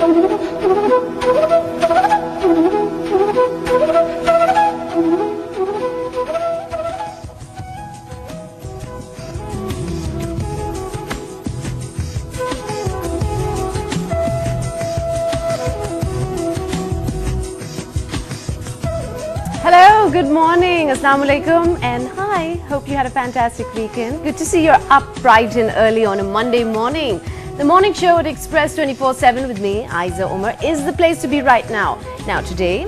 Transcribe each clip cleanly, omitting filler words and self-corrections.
Hello, good morning, Assalamu alaikum, and hi, hope you had a fantastic weekend. Good to see you're up bright and early on a Monday morning. The morning show at Express 24/7 with me, Ayza Omar, is the place to be right now. Now, today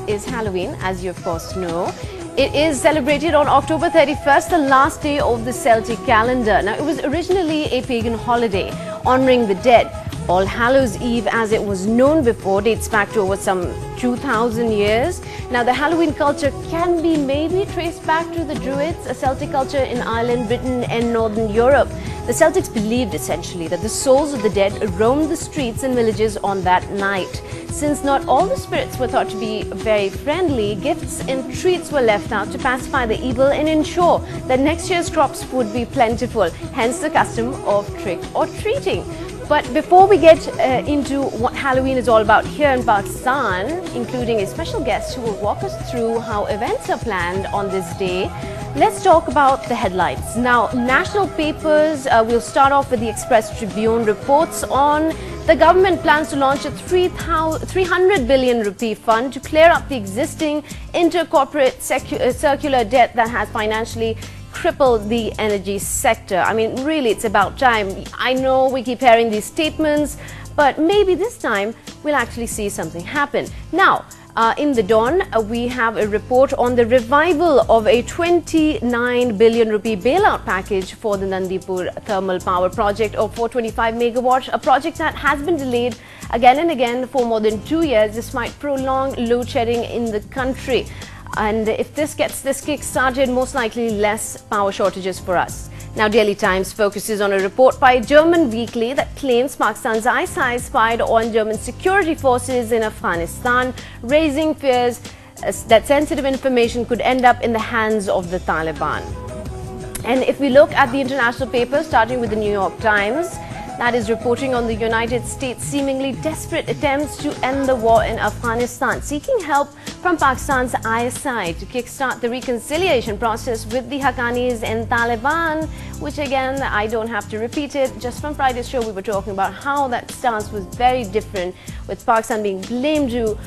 is Halloween, as you of course know. It is celebrated on October 31st, the last day of the Celtic calendar. Now, it was originally a pagan holiday honoring the dead. All Hallows Eve, as it was known before, dates back to over some 2,000 years. Now, the Halloween culture can be maybe traced back to the Druids, a Celtic culture in Ireland, Britain and Northern Europe. The Celtics believed essentially that the souls of the dead roamed the streets and villages on that night. Since not all the spirits were thought to be very friendly, gifts and treats were left out to pacify the evil and ensure that next year's crops would be plentiful, hence the custom of trick or treating. But before we get into what Halloween is all about here in Pakistan, including a special guest who will walk us through how events are planned on this day, let's talk about the headlines. Now, national papers, we'll start off with the Express Tribune reports on the government plans to launch a 300 billion rupee fund to clear up the existing intercorporate circular debt that has financially crippled the energy sector. I mean, really, it's about time. I know we keep hearing these statements, but maybe this time we'll actually see something happen. Now, in the Dawn, we have a report on the revival of a 29 billion rupee bailout package for the Nandipur thermal power project of 425 megawatts, a project that has been delayed again and again for more than 2 years despite prolonged load shedding in the country. And if this gets this kick started, most likely less power shortages for us. Now, Daily Times focuses on a report by a German weekly that claims Pakistan's Ayza spied on German security forces in Afghanistan, raising fears that sensitive information could end up in the hands of the Taliban. And if we look at the international papers, starting with the New York Times, that is reporting on the United States' seemingly desperate attempts to end the war in Afghanistan, seeking help from Pakistan's Ayza to kickstart the reconciliation process with the Haqqanis and Taliban, which again, I don't have to repeat it. Just from Friday's show, we were talking about how that stance was very different, with Pakistan being blamed to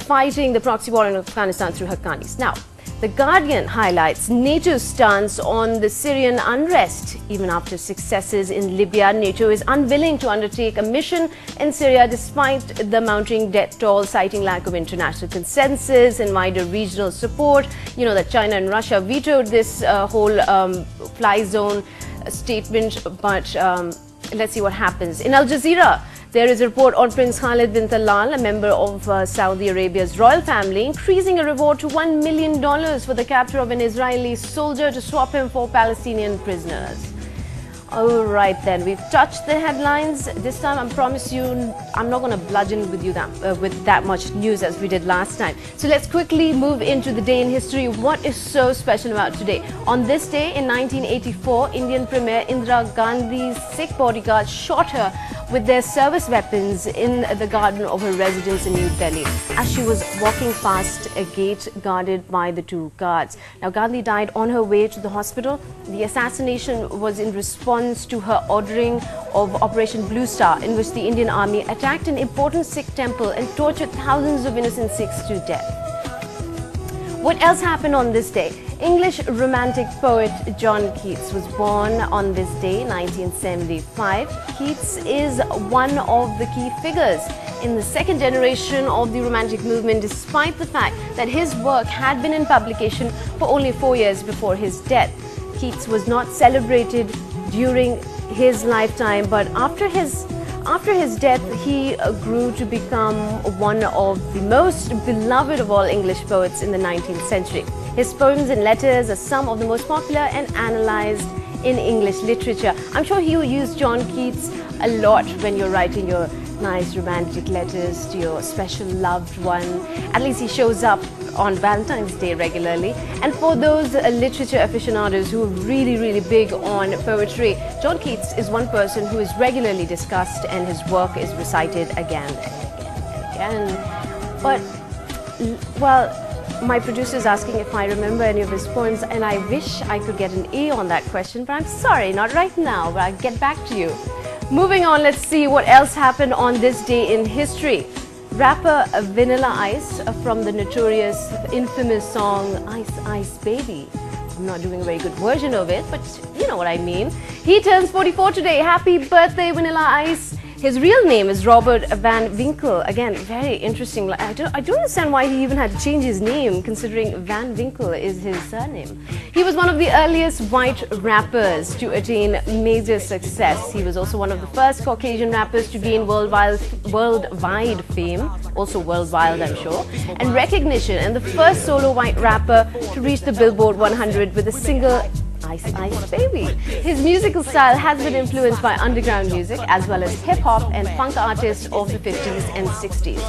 fighting the proxy war in Afghanistan through Haqqanis. Now, The Guardian highlights NATO's stance on the Syrian unrest. Even after successes in Libya, NATO is unwilling to undertake a mission in Syria despite the mounting death toll, citing lack of international consensus and wider regional support. You know that China and Russia vetoed this whole fly zone statement, but let's see what happens. In Al Jazeera, there is a report on Prince Khalid bin Talal, a member of Saudi Arabia's royal family, increasing a reward to $1 million for the capture of an Israeli soldier to swap him for Palestinian prisoners. All right then, we've touched the headlines. This time, I promise you, I'm not going to bludgeon with you with that much news as we did last time. So let's quickly move into the day in history. What is so special about today? On this day in 1984, Indian Premier Indira Gandhi's Sikh bodyguards shot her with their service weapons in the garden of her residence in New Delhi as she was walking past a gate guarded by the two guards. Now, Gandhi died on her way to the hospital. The assassination was in response to her ordering of Operation Blue Star, in which the Indian Army attacked an important Sikh temple and tortured thousands of innocent Sikhs to death. What else happened on this day? English romantic poet John Keats was born on this day, 1975. Keats is one of the key figures in the second generation of the Romantic movement, despite the fact that his work had been in publication for only 4 years before his death. Keats was not celebrated during his lifetime, but after his death, he grew to become one of the most beloved of all English poets in the 19th century. His poems and letters are some of the most popular and analyzed in English literature. I'm sure you use John Keats a lot when you're writing your nice romantic letters to your special loved one. At least he shows up on Valentine's Day regularly. And for those literature aficionados who are really big on poetry, John Keats is one person who is regularly discussed and his work is recited again and again. But, well, my producer is asking if I remember any of his poems, and I wish I could get an A on that question, but I'm sorry, not right now, but I'll get back to you. Moving on, let's see what else happened on this day in history. Rapper Vanilla Ice from the notorious, infamous song Ice Ice Baby. I'm not doing a very good version of it, but you know what I mean. He turns 44 today. Happy birthday, Vanilla Ice. His real name is Robert Van Winkle. Again, very interesting. I don't understand why he even had to change his name, considering Van Winkle is his surname. He was one of the earliest white rappers to attain major success. He was also one of the first Caucasian rappers to gain worldwide fame, also worldwide, I'm sure, and recognition, and the first solo white rapper to reach the Billboard 100 with a single, Ice Ice Baby. His musical style has been influenced by underground music as well as hip-hop and funk artists of the 50s and 60s.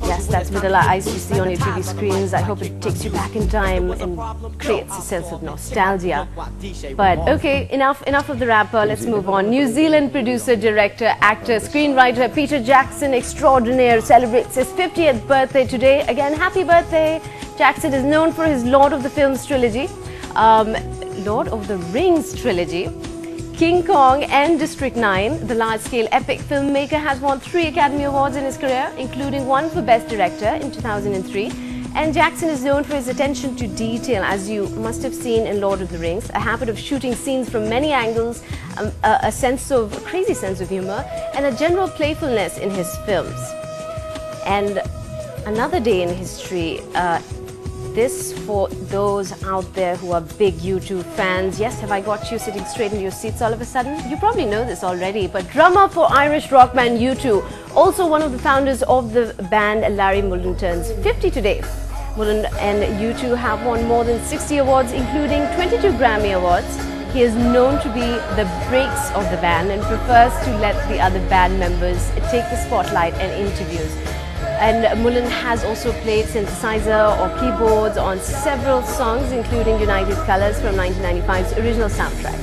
Yes, that's Vanilla Ice you see on your TV screens. I hope it takes you back in time and creates a sense of nostalgia. But okay, enough of the rapper, let's move on. New Zealand producer, director, actor, screenwriter Peter Jackson extraordinaire celebrates his 50th birthday today. Again, happy birthday! Jackson is known for his Lord of the Rings trilogy, King Kong and District 9. The large-scale epic filmmaker has won 3 Academy Awards in his career, including one for Best Director in 2003. And Jackson is known for his attention to detail, as you must have seen in Lord of the Rings, a habit of shooting scenes from many angles, a crazy sense of humor, and a general playfulness in his films. And another day in history, this for those out there who are big U2 fans. Yes, have I got you sitting straight in your seats all of a sudden? You probably know this already, but drummer for Irish rock band U2, also one of the founders of the band, Larry Mullen, turns 50 today. Mullen and U2 have won more than 60 awards, including 22 Grammy Awards. He is known to be the brakes of the band and prefers to let the other band members take the spotlight and interviews. And Mullen has also played synthesizer or keyboards on several songs, including United Colors from 1995's original soundtrack.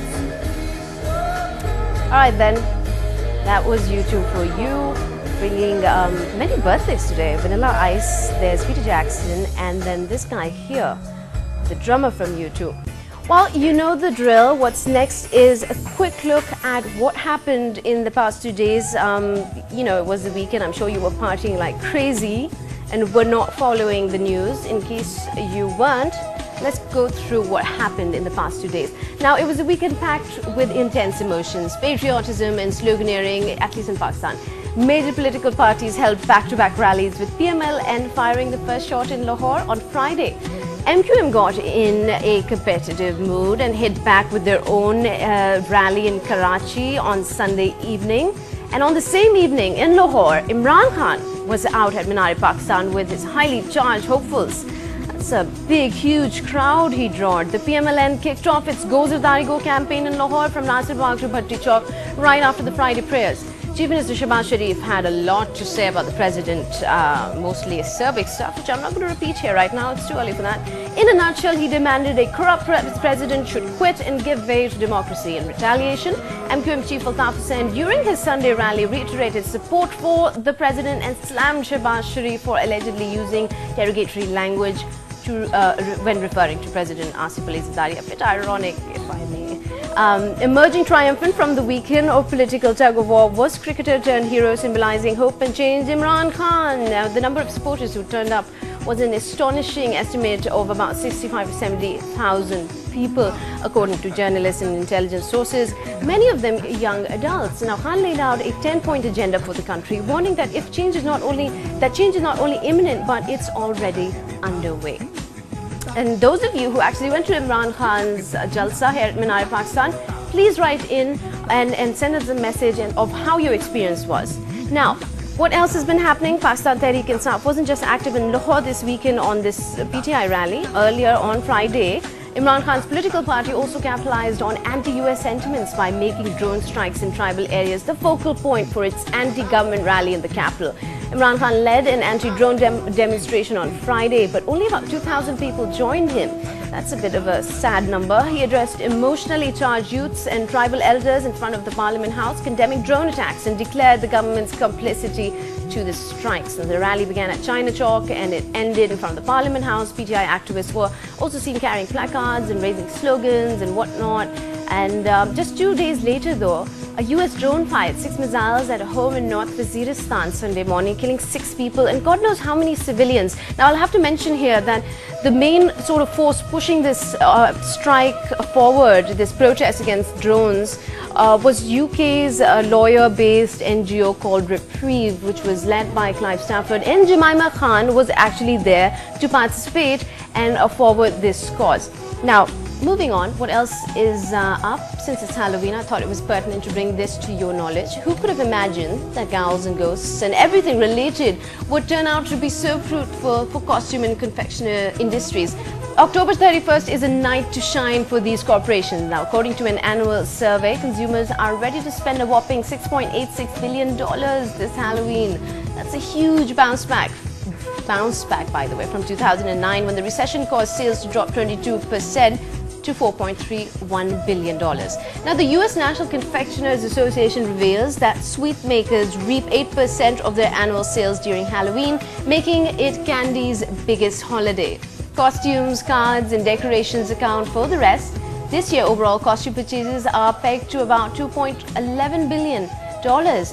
Alright then, that was U2 for you, bringing many birthdays today. Vanilla Ice, there's Peter Jackson, and then this guy here, the drummer from U2. Well, you know the drill. What's next is a quick look at what happened in the past 2 days. You know, it was the weekend. I'm sure you were partying like crazy and were not following the news. In case you weren't, let's go through what happened in the past 2 days. Now, it was a weekend packed with intense emotions, patriotism and sloganeering, at least in Pakistan. Major political parties held back-to-back rallies with PML and firing the first shot in Lahore on Friday. MQM got in a competitive mood and hit back with their own rally in Karachi on Sunday evening. And on the same evening in Lahore, Imran Khan was out at Minar-e-Pakistan with his highly charged hopefuls. That's a big, huge crowd he drawed. The PMLN kicked off its Go Zardari Go campaign in Lahore from Nasir Bagh to Bhatti Chowk right after the Friday prayers. Chief Minister Shehbaz Sharif had a lot to say about the president, mostly acerbic stuff, which I'm not going to repeat here right now, it's too early for that. In a nutshell, he demanded a corrupt president should quit and give way to democracy. In retaliation, MQM Chief Altaf Hussain, during his Sunday rally, reiterated support for the president and slammed Shehbaz Sharif for allegedly using derogatory language when referring to President Asif Ali Zardari. A bit ironic, if I may. Emerging triumphant from the weekend of political tug-of-war was cricketer turned hero symbolizing hope and change, Imran Khan. Now, the number of supporters who turned up was an astonishing estimate of about 65 to 70,000 people, according to journalists and intelligence sources, many of them young adults. Now, Khan laid out a 10-point agenda for the country, warning that change is not only imminent, but it's already underway. And those of you who actually went to Imran Khan's Jalsa here at Minar-e-Pakistan, please write in and send us a message of how your experience was. Now, what else has been happening? Pakistan Tehreek-e-Insaf wasn't just active in Lahore this weekend on this PTI rally. Earlier on Friday, Imran Khan's political party also capitalized on anti-US sentiments by making drone strikes in tribal areas the focal point for its anti-government rally in the capital. Imran Khan led an anti-drone demonstration on Friday, but only about 2,000 people joined him. That's a bit of a sad number. He addressed emotionally charged youths and tribal elders in front of the Parliament House, condemning drone attacks and declared the government's complicity to the strikes. So the rally began at China Chalk and it ended in front of the Parliament House. PTI activists were also seen carrying placards and raising slogans and whatnot. And just 2 days later though, a US drone fired 6 missiles at a home in North Waziristan Sunday morning, killing 6 people and God knows how many civilians. Now I'll have to mention here that the main sort of force pushing this strike forward, this protest against drones, was UK's lawyer-based NGO called Reprieve, which was led by Clive Stafford, and Jemima Khan was actually there to participate and forward this cause. Now, moving on, what else is up? Since it's Halloween, I thought it was pertinent to bring this to your knowledge. Who could have imagined that ghouls and ghosts and everything related would turn out to be so fruitful for costume and confectioner industries? October 31st is a night to shine for these corporations. Now, according to an annual survey, consumers are ready to spend a whopping $6.86 billion this Halloween. That's a huge bounce back, by the way, from 2009 when the recession caused sales to drop 22% to $4.31 billion. Now, the US National Confectioners Association reveals that sweet makers reap 8% of their annual sales during Halloween, making it candy's biggest holiday. Costumes, cards and decorations account for the rest. This year, overall costume purchases are pegged to about $2.11 billion.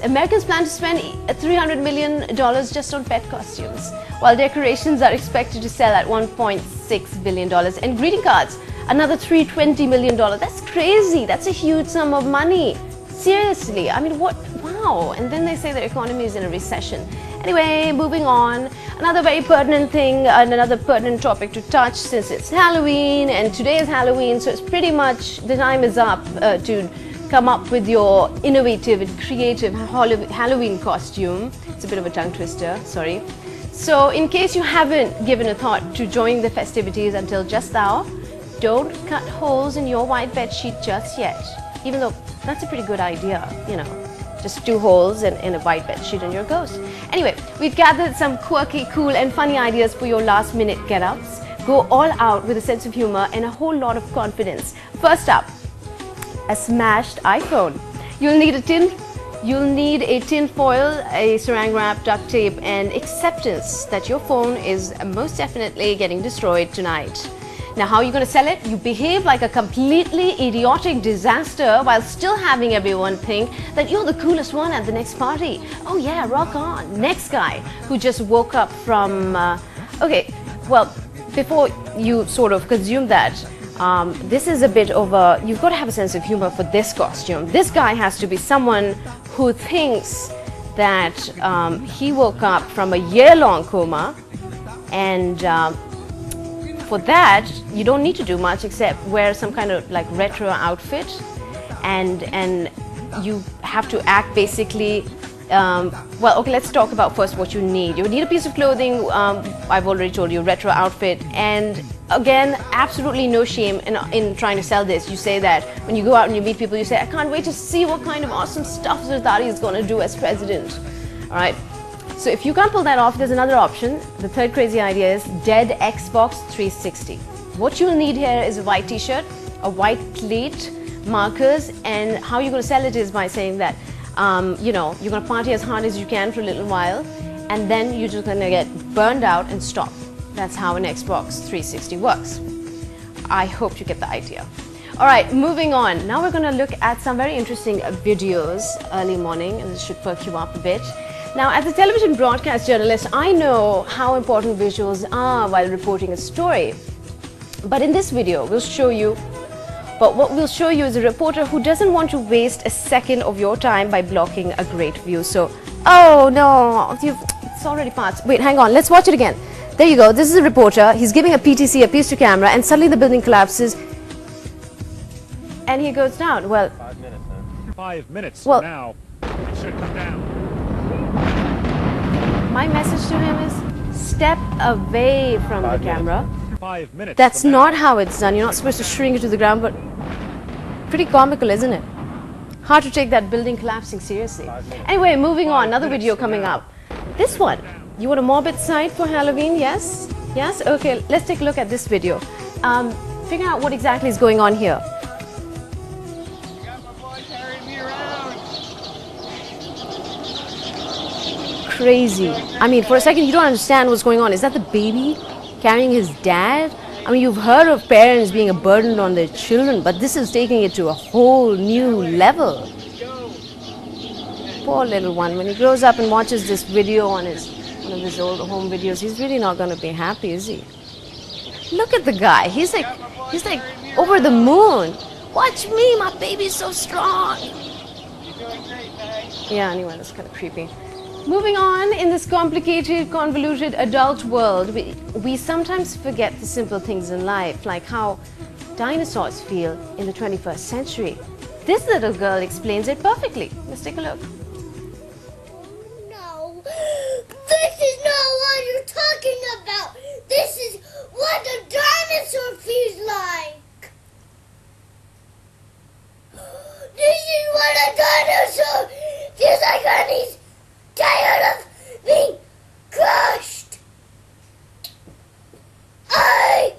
Americans plan to spend $300 million just on pet costumes, while decorations are expected to sell at $1.6 billion. And greeting cards, another $320 million. That's crazy. That's a huge sum of money. Seriously. I mean, what? Wow. And then they say the economy is in a recession. Anyway, moving on. Another very pertinent thing and another pertinent topic to touch since it's Halloween and today is Halloween, so it's pretty much the time is up to come up with your innovative and creative Halloween costume. It's a bit of a tongue twister, sorry. So in case you haven't given a thought to join the festivities until just now, don't cut holes in your white bed sheet just yet. Even though that's a pretty good idea, you know. Just 2 holes in a white bed sheet and you're a ghost. Anyway, we've gathered some quirky, cool and funny ideas for your last minute get-ups. Go all out with a sense of humor and a whole lot of confidence. First up, a smashed iPhone. You'll need a tin foil, a saran wrap, duct tape and acceptance that your phone is most definitely getting destroyed tonight. Now, how are you going to sell it? You behave like a completely idiotic disaster while still having everyone think that you're the coolest one at the next party. Oh yeah, rock on. Next guy who just woke up from... okay, well, before you sort of consume that, this is a bit of a... You've got to have a sense of humor for this costume. This guy has to be someone who thinks that he woke up from a year-long coma and... for that, you don't need to do much except wear some kind of like retro outfit, and you have to act basically. Well, okay, let's talk about first what you need. You need a piece of clothing. I've already told you, retro outfit, and again, absolutely no shame in trying to sell this. You say that when you go out and you meet people, you say, "I can't wait to see what kind of awesome stuff Zardari is going to do as president." All right. So if you can't pull that off, there's another option. The third crazy idea is dead Xbox 360. What you'll need here is a white t-shirt, a white plate, markers, and how you're going to sell it is by saying that, you know, you're going to party as hard as you can for a little while, and then you're just going to get burned out and stop. That's how an Xbox 360 works. I hope you get the idea. All right, moving on. Now we're going to look at some very interesting videos early morning, and this should perk you up a bit. Now, as a television broadcast journalist, I know how important visuals are while reporting a story. But in this video, what we'll show you is a reporter who doesn't want to waste a second of your time by blocking a great view. So, oh no, it's already passed. Wait, hang on, let's watch it again. There you go, this is a reporter. He's giving a PTC, a piece to camera, and suddenly the building collapses. And he goes down. Well, 5 minutes, man. 5 minutes well, from now, it should come down. My message to him is step away from the camera. 5 minutes. That's not how it's done. You're not supposed to shrink it to the ground, but pretty comical, isn't it? Hard to take that building collapsing seriously. Anyway, moving on, another video coming up. This one, you want a morbid site for Halloween? Yes? Yes? Okay, let's take a look at this video. figure out what exactly is going on here. Got my boy carrying me around. Crazy. I mean, for a second, you don't understand what's going on. Is that the baby carrying his dad? I mean, you've heard of parents being a burden on their children, but this is taking it to a whole new level. Poor little one. When he grows up and watches this video on one of his old home videos, he's really not going to be happy, is he? Look at the guy. He's like over the moon. Watch me, my baby's so strong. Yeah, anyway, that's kind of creepy. Moving on, in this complicated, convoluted adult world, we sometimes forget the simple things in life, like how dinosaurs feel in the 21st century. This little girl explains it perfectly. Let's take a look. No, this is not what you're talking about. This is what a dinosaur feels like. This is what a dinosaur feels like when he's tired of being crushed. I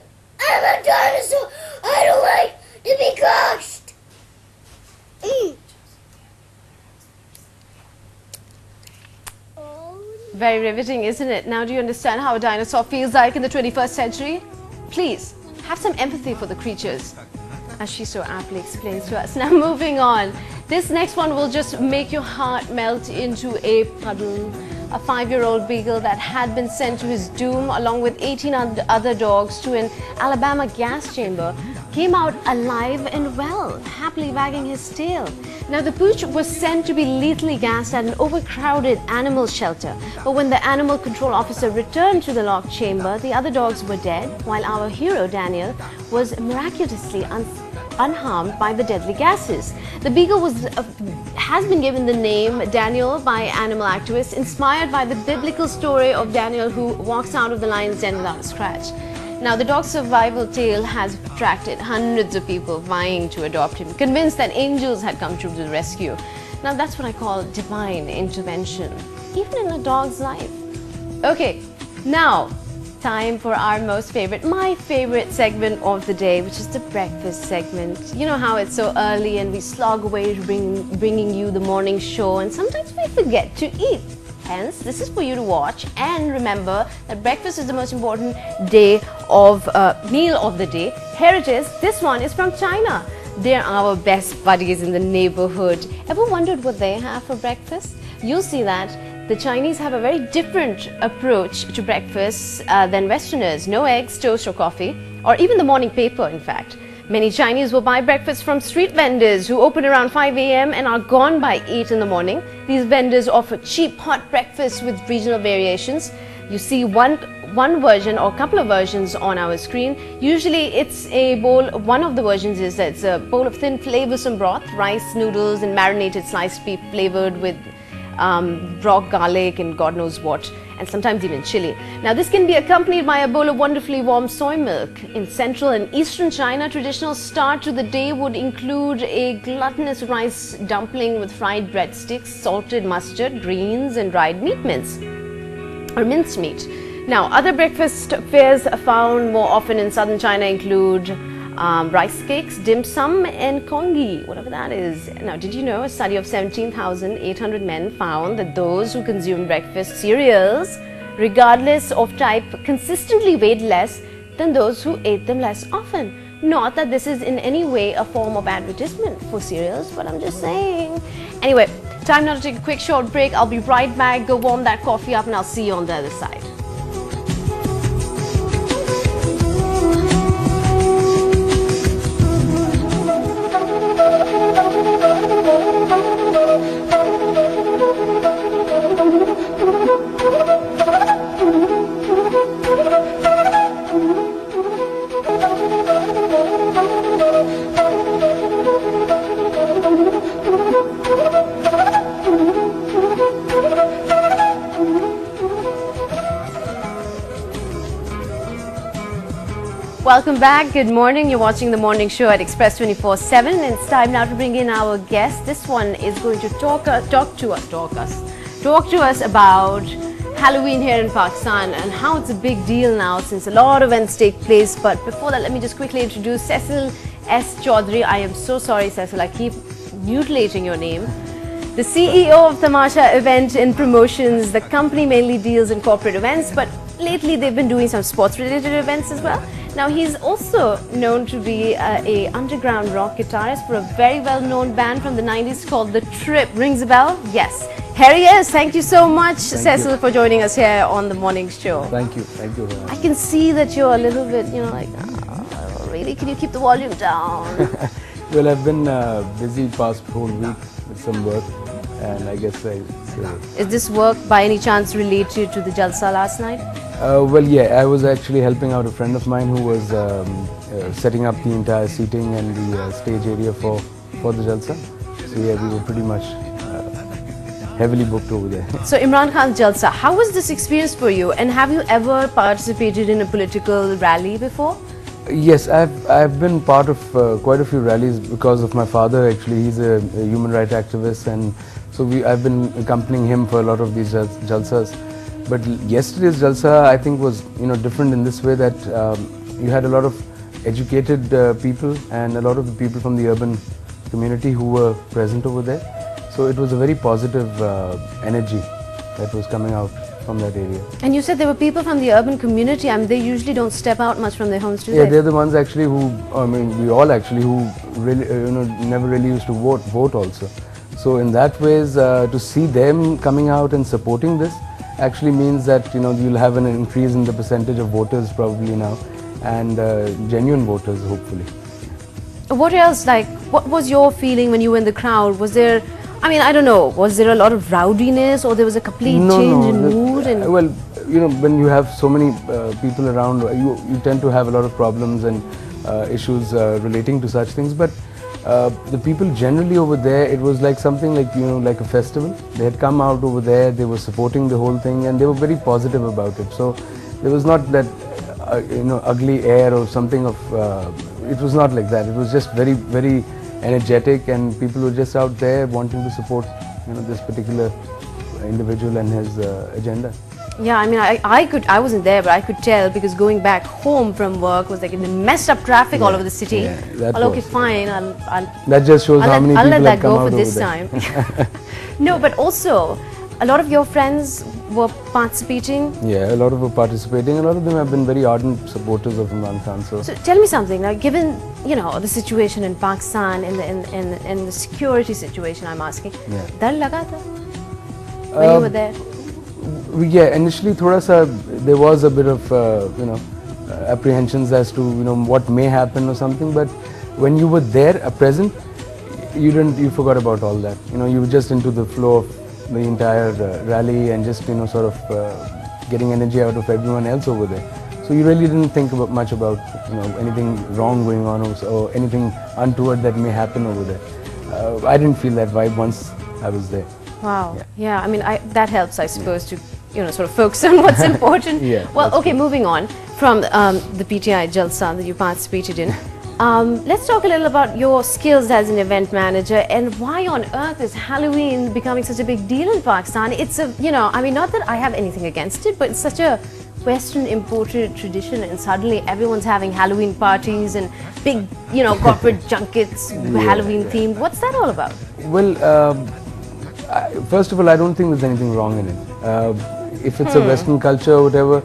am a dinosaur. I don't like to be crushed. Very riveting, isn't it? Now do you understand how a dinosaur feels like in the 21st century? Please, have some empathy for the creatures, as she so aptly explains to us. Now moving on. This next one will just make your heart melt into a puddle. A 5-year-old beagle that had been sent to his doom along with 18 other dogs to an Alabama gas chamber came out alive and well, happily wagging his tail. Now the pooch was sent to be lethally gassed at an overcrowded animal shelter, but when the animal control officer returned to the locked chamber, the other dogs were dead, while our hero Daniel was miraculously unharmed by the deadly gases. The beagle has been given the name Daniel by animal activists, inspired by the biblical story of Daniel who walks out of the lion's den without a scratch. Now, the dog's survival tale has attracted hundreds of people vying to adopt him, convinced that angels had come to the rescue. Now, that's what I call divine intervention, even in a dog's life. Okay, now, time for our my favorite segment of the day, which is the breakfast segment. You know how it's so early and we slog away bringing you the morning show, and sometimes we forget to eat. Hence, this is for you to watch, and remember that breakfast is the most important meal of the day. Here it is. This one is from China. They're our best buddies in the neighborhood. Ever wondered what they have for breakfast? You'll see that the Chinese have a very different approach to breakfast than Westerners. No eggs, toast or coffee, or even the morning paper, in fact. Many Chinese will buy breakfast from street vendors who open around 5 a.m. and are gone by 8 in the morning. These vendors offer cheap hot breakfast with regional variations. You see one version or a couple of versions on our screen. Usually it's a bowl. One of the versions is that it's a bowl of thin flavorsome broth, rice, noodles and marinated sliced beef flavored with raw garlic and God knows what, and sometimes even chili. Now this can be accompanied by a bowl of wonderfully warm soy milk. In central and eastern China, traditional start to the day would include a gluttonous rice dumpling with fried breadsticks, salted mustard, greens and dried meat mince or minced meat. Now other breakfast fares found more often in southern China include rice cakes, dim sum and congee, whatever that is. Now, did you know a study of 17,800 men found that those who consumed breakfast cereals, regardless of type, consistently weighed less than those who ate them less often? Not that this is in any way a form of advertisement for cereals, but I'm just saying. Anyway, time now to take a quick short break. I'll be right back. Go warm that coffee up and I'll see you on the other side. Welcome back. Good morning. You're watching the morning show at Express 24/7, and it's time now to bring in our guest. This one is going to talk to us about Halloween here in Pakistan and how it's a big deal now since a lot of events take place. But before that, let me just quickly introduce Cecil S. Chaudhry. I am so sorry, Cecil, I keep mutilating your name. The CEO of Tamasha Event and Promotions. The company mainly deals in corporate events, but lately they've been doing some sports-related events as well. Now he's also known to be a underground rock guitarist for a very well-known band from the 90s called The Trip. Rings a bell? Yes. Here he is. Thank you so much, Cecil, for joining us here on the morning show. Thank you. I can see that you're a little bit, you know, like, really, can you keep the volume down? Well, I've been busy past whole week with some work, and I guess Is this work by any chance related to the Jalsa last night? well, yeah, I was actually helping out a friend of mine who was setting up the entire seating and the stage area for the Jalsa. So yeah, we were pretty much heavily booked over there. So Imran Khan's Jalsa, how was this experience for you? And have you ever participated in a political rally before? Yes, I've been part of quite a few rallies because of my father. Actually, he's a human rights activist, and so I've been accompanying him for a lot of these Jalsas. But yesterday's Jalsa, I think, was different in this way that you had a lot of educated people and a lot of the people from the urban community who were present over there. So it was a very positive energy that was coming out from that area. And you said there were people from the urban community. I mean, they usually don't step out much from their homes, do they? Yeah, they're the ones actually who, I mean, we all actually who really, never really used to vote also. So in that ways, to see them coming out and supporting this actually means that you'll have an increase in the percentage of voters probably now, and genuine voters hopefully. What else? Like, what was your feeling when you were in the crowd? Was there, I mean, I don't know, was there a lot of rowdiness or there was a complete change in mood? And well, when you have so many people around, you tend to have a lot of problems and issues relating to such things. But the people generally over there, it was like something like, like a festival. They had come out over there, they were supporting the whole thing, and they were very positive about it. So there was not that, ugly air or something of, it was not like that. It was just very, very energetic, and people were just out there wanting to support, this particular individual and his agenda. yeah, I mean, I wasn't there, but I could tell because going back home from work was like in the messed up traffic all over the city. Yeah, that well, okay, was, fine. that just shows how many people have come out over there. I'll let that go for this time. No, but also, a lot of your friends were participating. Yeah, a lot of them were participating. A lot of them have been very ardent supporters of Imran Khan. So tell me something. Now, given the situation in Pakistan and the security situation, I'm asking. Yeah. Dar laga tha when you were there? Yeah, initially, there was a bit of apprehensions as to what may happen or something. But when you were there, present, you forgot about all that. You were just into the flow of the entire rally and just sort of getting energy out of everyone else over there. So you really didn't think much about anything wrong going on or anything untoward that may happen over there. I didn't feel that vibe once I was there. Wow. Yeah. I mean, that helps, I suppose, to sort of focus on what's important. Yeah. Well, okay. Moving on from the PTI Jalsa that you participated in. Let's talk a little about your skills as an event manager and why on earth is Halloween becoming such a big deal in Pakistan. It's a, I mean, not that I have anything against it, but it's such a Western imported tradition, and suddenly everyone's having Halloween parties and big, corporate junkets, Halloween themed. What's that all about? Well, first of all, I don't think there's anything wrong in it. If it's a Western culture or whatever,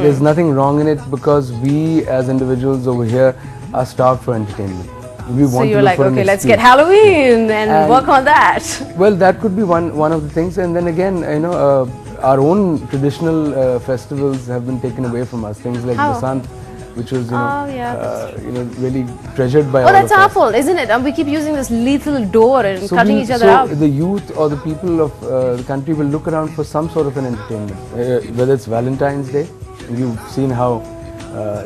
there's nothing wrong in it because we as individuals over here are starved for entertainment. We so want you're to like, for okay, an let's excuse. get Halloween and work on that. Well, that could be one of the things, and then again, our own traditional festivals have been taken away from us. Things like Basant, which was really treasured by all of us. Well, that's our fault, isn't it? And we keep using this lethal door and cutting each other out. The youth or the people of the country will look around for some sort of an entertainment, whether it's Valentine's Day. You've seen how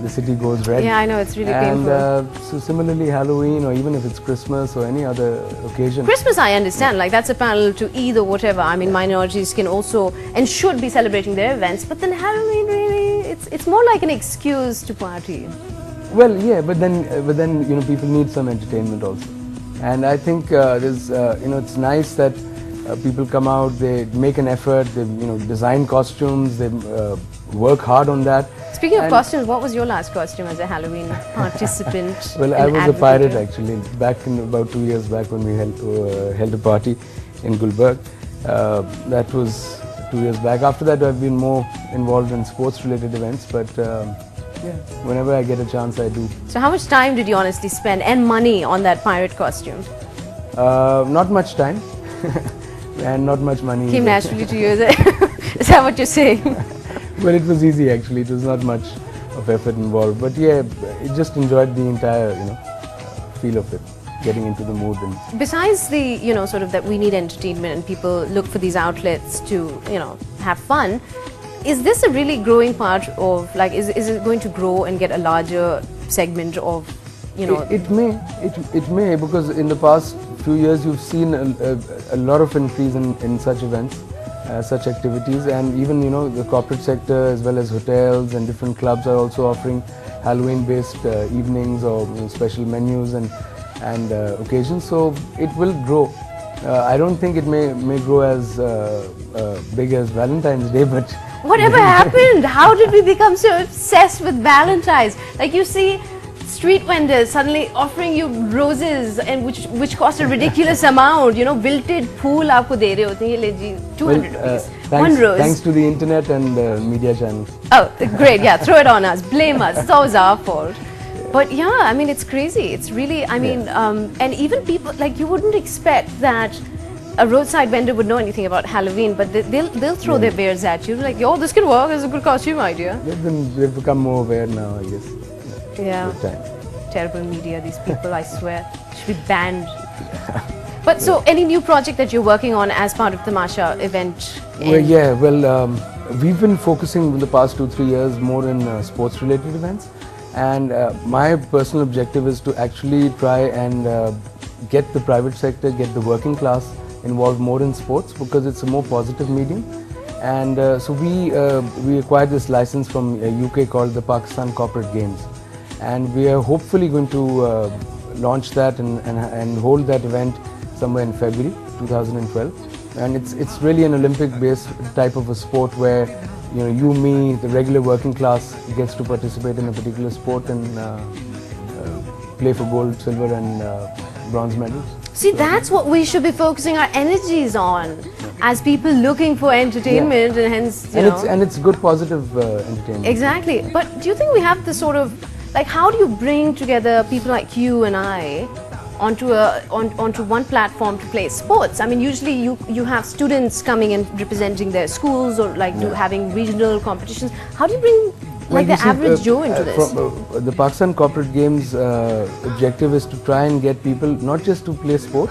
the city goes red. Yeah, I know, it's really painful. And so similarly, Halloween, or even if it's Christmas or any other occasion. Christmas, I understand, like that's a parallel to Eid or whatever. I mean, minorities can also and should be celebrating their events, but then Halloween really, it's more like an excuse to party. Well, yeah, but then people need some entertainment also, and I think it's nice that people come out, they make an effort, they design costumes, they work hard on that. Speaking of costumes, what was your last costume as a Halloween participant? Well, I was a pirate actually, back in about 2 years back when we held a party in Gulberg. That was 2 years back. After that, I've been more involved in sports-related events, but yeah, whenever I get a chance, I do. So how much time did you honestly spend and money on that pirate costume? Not much time and not much money. Came naturally to you, is that what you're saying? Well, it was easy actually. It was not much of effort involved, but yeah, I just enjoyed the entire, feel of it, getting into the mood. And besides the, sort of that we need entertainment and people look for these outlets to, have fun, is this a really growing part of, like, is it going to grow and get a larger segment of, It may, because in the past few years you've seen a lot of increase in such events, such activities, and even the corporate sector as well as hotels and different clubs are also offering Halloween-based evenings or special menus and occasions. So it will grow. I don't think it may grow as big as Valentine's Day, but whatever happened? How did we become so obsessed with Valentine's? Like, you see street vendors suddenly offering you roses, and which cost a ridiculous amount. Wilted phool aapko de rahe hote hain, ye le ji, 200 rupees. One rose. Thanks to the internet and media channels. Oh, great! Yeah, throw it on us, blame us. It's always our fault. But yeah, I mean, it's crazy. It's really, I mean, and even people, like, you wouldn't expect that a roadside vendor would know anything about Halloween, but they'll throw their wares at you, like, yo, this can work, it's a good costume idea. They've become more aware now, I guess. Yeah. Terrible media, these people, I swear. Should be banned. But so, any new project that you're working on as part of the Tamasha event? Well, we've been focusing in the past 2-3 years more in sports-related events. And my personal objective is to actually try and get the private sector, get the working class involved more in sports, because it's a more positive medium. And so we acquired this license from UK called the Pakistan Corporate Games, and we are hopefully going to launch that and hold that event somewhere in February 2012. And it's really an Olympic-based type of a sport where you, me, the regular working class gets to participate in a particular sport and play for gold, silver and bronze medals. See, that's what we should be focusing our energies on, as people looking for entertainment, and hence, and it's good, positive entertainment. Exactly. But do you think we have the sort of, like, how do you bring together people like you and I onto one platform to play sports? I mean, usually you have students coming and representing their schools, or like having regional competitions. How do you bring the average Joe into this? The Pakistan Corporate Games objective is to try and get people not just to play sport,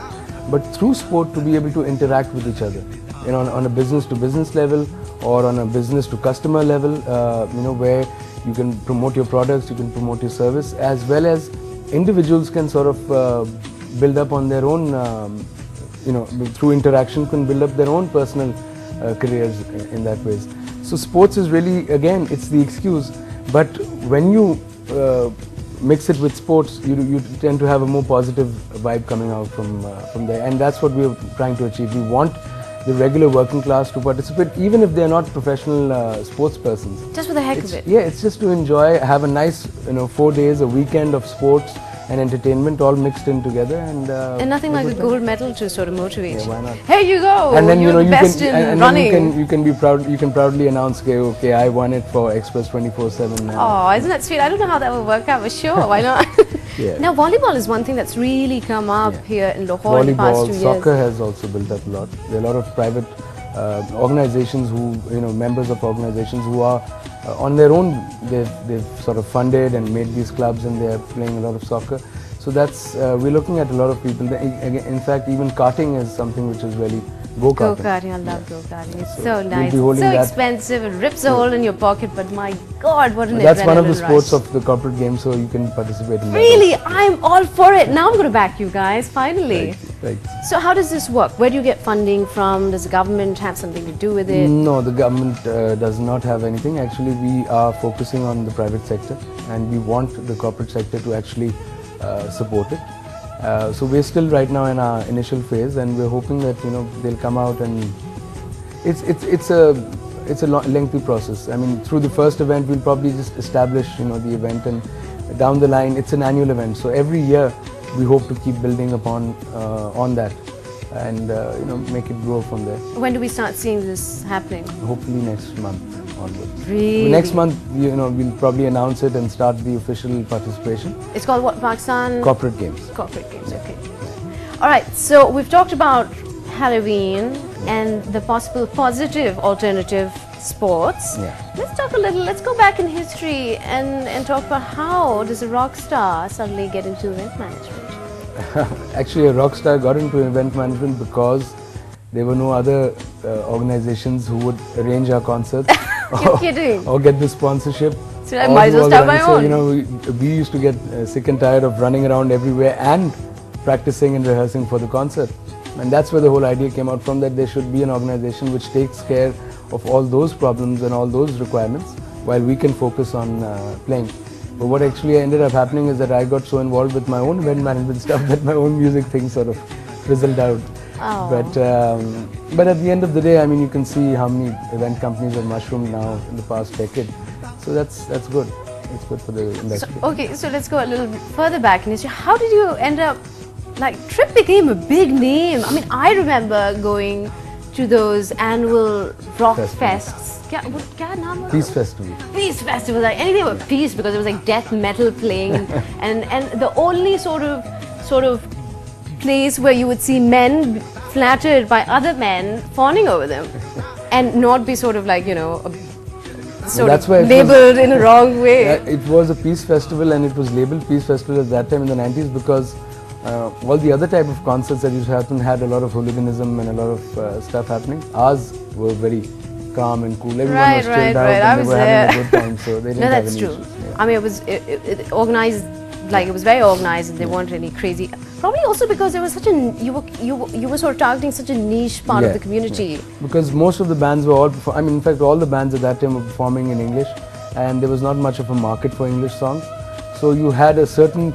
but through sport to be able to interact with each other, on a business to business level or on a business to customer level, where you can promote your products, you can promote your service, as well as individuals can sort of build up on their own, through interaction can build up their own personal careers in that ways. So sports is really, again, it's the excuse, but when you mix it with sports, you tend to have a more positive vibe coming out from there, and that's what we're trying to achieve. We want the regular working class to participate, even if they're not professional sports persons. Just for the heck of it. Yeah, it's just to enjoy, have a nice 4 days, a weekend of sports and entertainment all mixed in together, and nothing like a gold medal to sort of motivate. Yeah, why not? Here you go. And then you're the best in running. Then you can be proud. You can proudly announce, okay, I won it for Express 24/7 now. Oh, isn't that sweet? I don't know how that will work out, but sure, why not? Yeah. Now, volleyball is one thing that's really come up here in Lahore in the past 2 years. Soccer has also built up a lot. There are a lot of private organizations who, members of organizations who are on their own. They've sort of funded and made these clubs, and they're playing a lot of soccer. So that's we're looking at a lot of people. In fact, even karting is something which is really go-karting. Go-karting, I love go-karting. It's so nice. We'll it's so expensive. It rips a hole in your pocket, but my God, what an That's one of the rush. sports of the corporate game, so you can participate in that. Really, I'm all for it. Now I'm going to back you guys, finally. Right. So how does this work? Where do you get funding from? Does the government have something to do with it? No, the government does not have anything. Actually, we are focusing on the private sector, and we want the corporate sector to actually support it. So we're still right now in our initial phase, and we're hoping that they'll come out, and it's a lengthy process. I mean, through the first event we'll probably just establish the event, and down the line it's an annual event. So every year we hope to keep building upon on that, and make it grow from there. When do we start seeing this happening? Hopefully next month onwards. Really? Next month, we'll probably announce it and start the official participation. It's called what? Pakistan? Corporate Games. Corporate Games, okay. Alright, so we've talked about Halloween and the possible positive alternative sports. Yeah. Let's talk a little, let's go back in history and talk about how does a rock star suddenly get into event management? Actually, a rock star got into event management because there were no other organizations who would arrange our concerts You're kidding. or get the sponsorship. So I might as well start my own. So, we used to get sick and tired of running around everywhere and practicing and rehearsing for the concert. And that's where the whole idea came out from, that there should be an organization which takes care of all those problems and all those requirements while we can focus on playing. But what actually ended up happening is that I got so involved with my own event management stuff that my own music thing sort of fizzled out. Oh. But at the end of the day, I mean, you can see how many event companies have mushroomed now in the past decade. So that's good. It's good for the industry. So let's go a little further back in history. How did you end up, Trip became a big name. I mean, I remember going to those annual rock fests. Peace Festival. Peace Festival, anything but peace, because it was like death metal playing, and the only sort of place where you would see men flattered by other men fawning over them, and not be sort of labeled in a wrong way. It was a peace festival, and it was labeled Peace Festival at that time in the 90s because all the other type of concerts that used to happen had a lot of hooliganism and a lot of stuff happening. Ours were very calm and cool. Everyone was chilled out and they were having a good time, so they didn't have any issues. Yeah. I mean, it was organized, it was very organized, and they weren't really crazy. Probably also because there was such a you were sort of targeting such a niche part of the community. Yeah. Because most of the bands were all, in fact, all the bands at that time were performing in English, and there was not much of a market for English songs. So you had a certain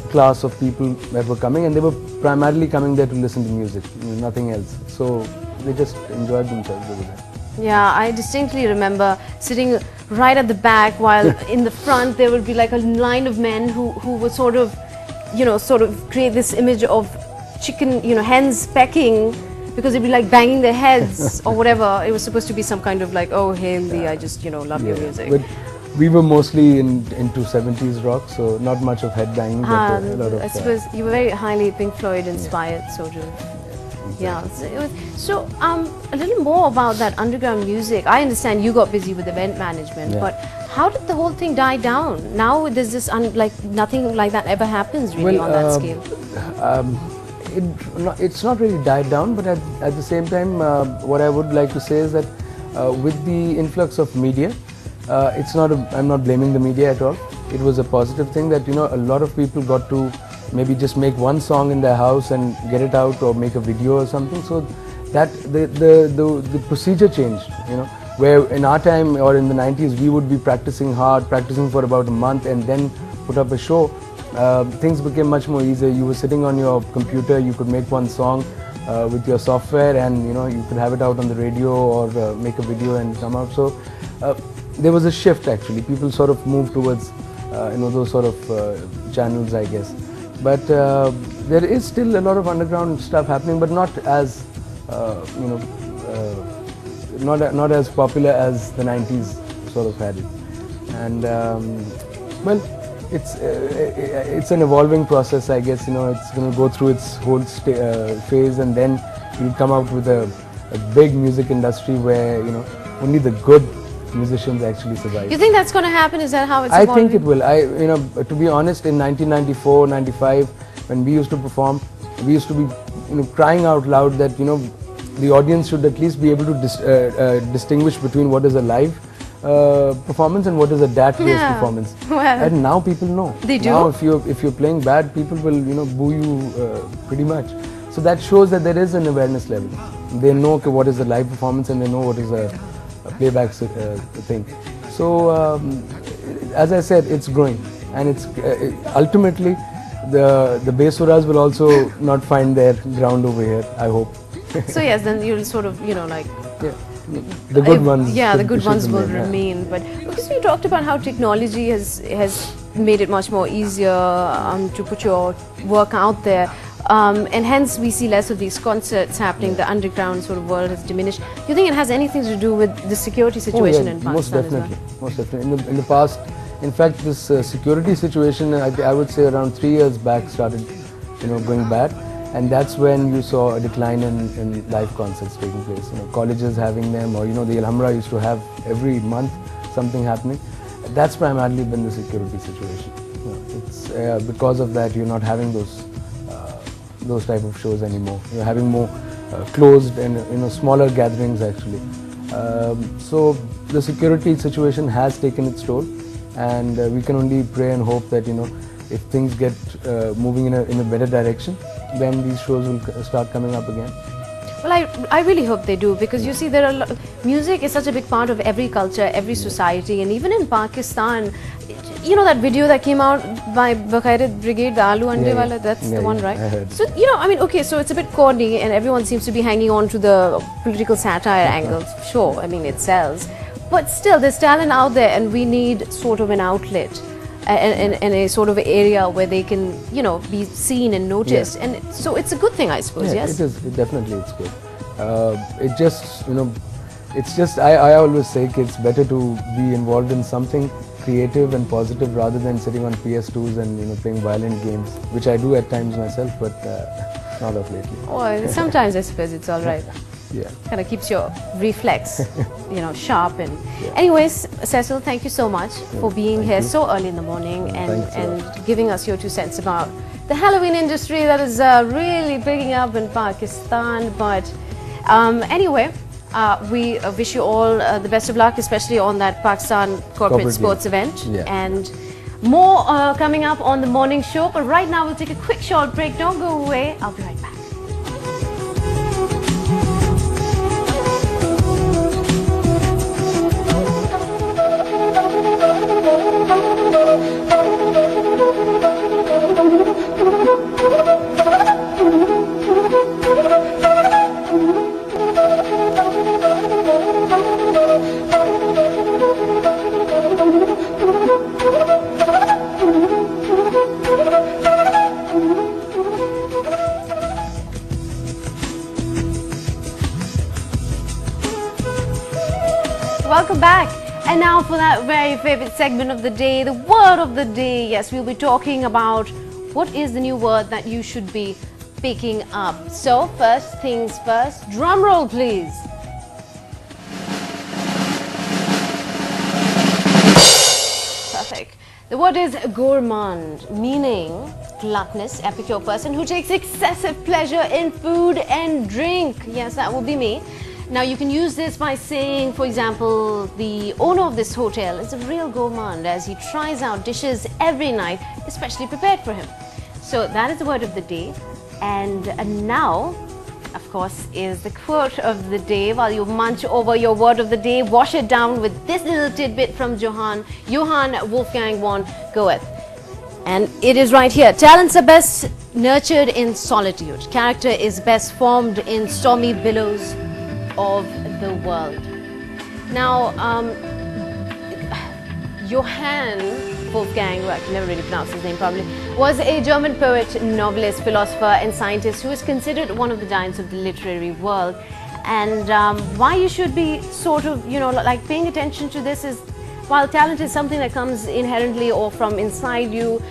class of people that were coming, and they were primarily coming there to listen to music, nothing else. So they just enjoyed themselves over there. Yeah, I distinctly remember sitting right at the back, while in the front there would be like a line of men who would sort of create this image of chicken, hens pecking, because they'd be like banging their heads or whatever. It was supposed to be some kind of oh, hail thee, I just, love your music. But we were mostly into 70s rock, so not much of headbanging, but a lot of... I suppose you were very highly Pink Floyd inspired, sort of. Yeah. So a little more about that underground music. I understand you got busy with event management, but how did the whole thing die down? Now there's this nothing like that ever happens really on that scale. It's not really died down, but at the same time, what I would like to say is that with the influx of media, I'm not blaming the media at all. It was a positive thing that a lot of people got to maybe just make one song in their house and get it out, or make a video or something. So that the procedure changed. Where in our time or in the 90s we would be practicing hard, practicing for about a month, and then put up a show. Things became much more easier. You were sitting on your computer, you could make one song with your software, and you could have it out on the radio or make a video and come out. So there was a shift actually. People sort of moved towards those sort of channels, I guess. But there is still a lot of underground stuff happening, but not as not as popular as the 90s sort of had it. And well, it's an evolving process, I guess. It's going to go through its whole phase, and then you'll come out with a big music industry where only the good musicians actually survive. You think that's going to happen? Is that how it's evolving? I think it will. To be honest, in 1994, 95, when we used to perform, we used to be crying out loud that the audience should at least be able to distinguish between what is a live performance and what is a DAT-based performance. Well, and now people know. They do. Now if you're playing bad, people will boo you pretty much. So that shows that there is an awareness level. They know what is a live performance, and they know what is a playback thing. So as I said, it's growing, and it's ultimately the Besuras will also not find their ground over here, I hope. So yes, then you'll sort of, you know, like... Yeah. The good ones. Yeah, the good ones will remain. remain. But because you talked about how technology has made it much more easier to put your work out there. And hence we see less of these concerts happening. The underground sort of world has diminished. Do you think it has anything to do with the security situation in Pakistan? Most definitely. Most definitely. In the past, in fact, this security situation, I would say around 3 years back started, going bad. And that's when you saw a decline in live concerts taking place. Colleges having them, or the Alhambra used to have every month something happening. That's primarily been the security situation. It's because of that you're not having those type of shows anymore. You're having more closed and smaller gatherings actually. So the security situation has taken its toll, and we can only pray and hope that if things get moving in a better direction, then these shows will start coming up again. Well, I really hope they do, because you see, music is such a big part of every culture, every society, and even in Pakistan, that video that came out by Bakhairat Brigade, the Aloo Ande Wala, that's the one, right? I heard. So, I mean, okay, so it's a bit corny and everyone seems to be hanging on to the political satire angles. Sure, I mean, it sells. But still, there's talent out there, and we need sort of an outlet. And a sort of area where they can, be seen and noticed, and so it's a good thing, I suppose. Yeah, yes, it is. Definitely, it's good. It just, it's just. I always say it's better to be involved in something creative and positive rather than sitting on PS2s and playing violent games, which I do at times myself, but not of lately. Oh, sometimes I suppose it's all right. Yeah. Kind of keeps your reflex, sharp. And anyways, Cecil, thank you so much for being here so early in the morning and giving us your 2 cents about the Halloween industry that is really picking up in Pakistan. But anyway, we wish you all the best of luck, especially on that Pakistan corporate sports event. Yeah. And more coming up on the morning show. But right now, we'll take a quick short break. Don't go away. I'll be right back. Welcome back. And now for that very favorite segment of the day, the word of the day. Yes, we'll be talking about what is the new word that you should be picking up. So first things first, drum roll please. Perfect. The word is gourmand, meaning gluttonous, epicure person who takes excessive pleasure in food and drink. Yes, that will be me. Now you can use this by saying, for example, the owner of this hotel is a real gourmand as he tries out dishes every night, especially prepared for him. So that is the word of the day. And now, of course, is the quote of the day. While you munch over your word of the day, wash it down with this little tidbit from Johann Wolfgang von Goethe. And it is right here. Talents are best nurtured in solitude. Character is best formed in stormy billows of the world. Now, Johann Wolfgang, well, I can never really pronounce his name probably, was a German poet, novelist, philosopher and scientist who is considered one of the giants of the literary world. And why you should be sort of, like paying attention to this is, while talent is something that comes inherently or from inside you,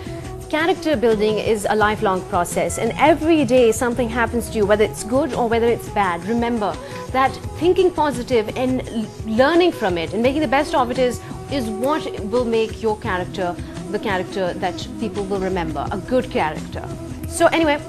character building is a lifelong process, and every day something happens to you, whether it's good or whether it's bad. Remember that thinking positive and learning from it and making the best of it is what will make your character the character that people will remember, a good character. So anyway,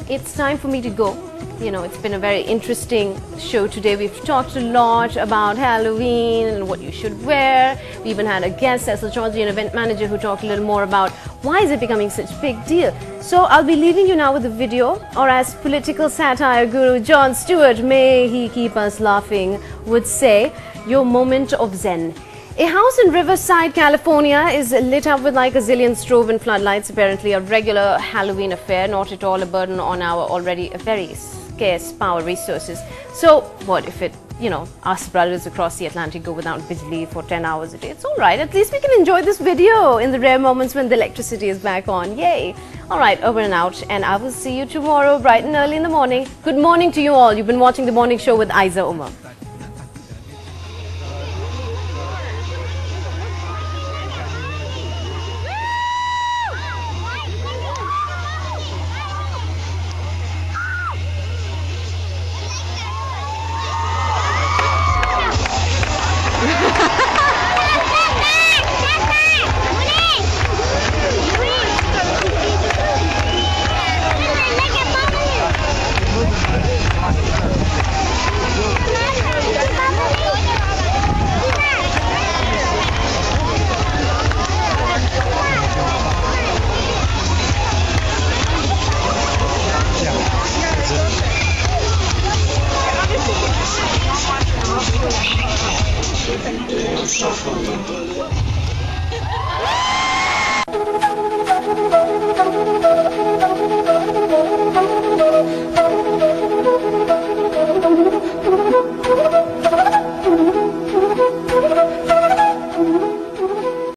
it's time for me to go. It's been a very interesting show today. We've talked a lot about Halloween and what you should wear. We even had a guest, Cecil Chaudhry, an event manager, who talked a little more about why is it becoming such a big deal. So I'll be leaving you now with a video, or as political satire guru Jon Stewart, may he keep us laughing, would say, your moment of zen. A house in Riverside, California is lit up with like a zillion strobe and floodlights, apparently a regular Halloween affair, not at all a burden on our already very scarce power resources. So what if it, you know, us brothers across the Atlantic go without bijli for 10 hours a day? It's alright, at least we can enjoy this video in the rare moments when the electricity is back on. Yay! Alright, over and out, and I will see you tomorrow bright and early in the morning. Good morning to you all. You've been watching The Morning Show with Ayza, Omar.